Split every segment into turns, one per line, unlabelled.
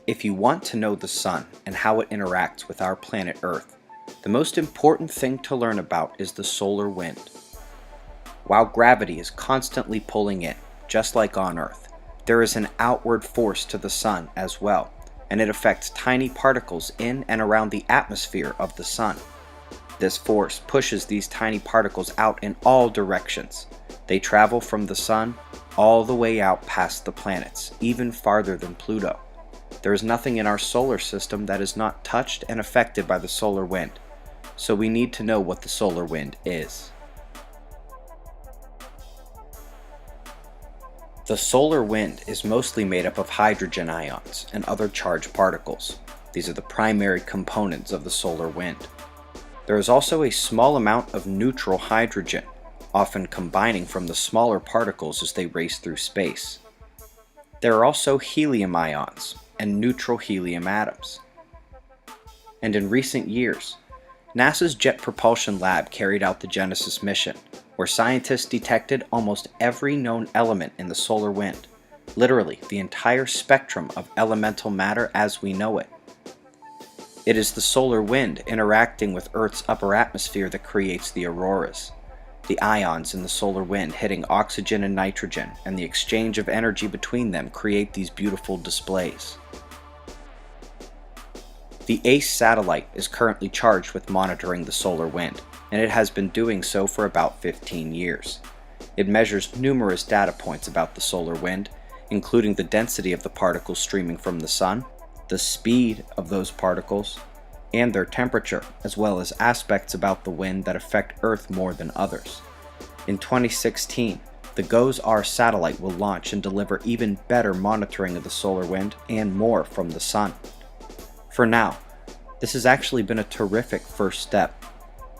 If you want to know the sun and how it interacts with our planet Earth, the most important thing to learn about is the solar wind. While gravity is constantly pulling in, just like on Earth, there is an outward force to the sun as well, and it affects tiny particles in and around the atmosphere of the sun. This force pushes these tiny particles out in all directions. They travel from the sun all the way out past the planets, even farther than Pluto. There is nothing in our solar system that is not touched and affected by the solar wind, so we need to know what the solar wind is. The solar wind is mostly made up of hydrogen ions and other charged particles. These are the primary components of the solar wind. There is also a small amount of neutral hydrogen, often combining from the smaller particles as they race through space. There are also helium ions and neutral helium atoms. And in recent years, NASA's Jet Propulsion Lab carried out the Genesis mission, where scientists detected almost every known element in the solar wind, literally the entire spectrum of elemental matter as we know it. It is the solar wind interacting with Earth's upper atmosphere that creates the auroras. The ions in the solar wind hitting oxygen and nitrogen, and the exchange of energy between them create these beautiful displays. The ACE satellite is currently charged with monitoring the solar wind, and it has been doing so for about 15 years. It measures numerous data points about the solar wind, including the density of the particles streaming from the sun, the speed of those particles, and their temperature, as well as aspects about the wind that affect Earth more than others. In 2016, the GOES-R satellite will launch and deliver even better monitoring of the solar wind and more from the sun. For now, this has actually been a terrific first step.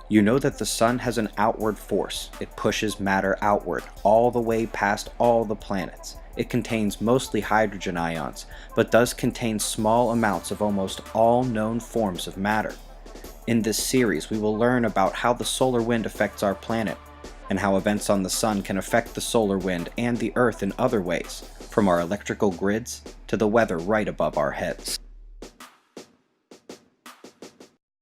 You know that the sun has an outward force. It pushes matter outward, all the way past all the planets. It contains mostly hydrogen ions, but does contain small amounts of almost all known forms of matter. In this series, we will learn about how the solar wind affects our planet, and how events on the sun can affect the solar wind and the Earth in other ways, from our electrical grids to the weather right above our heads.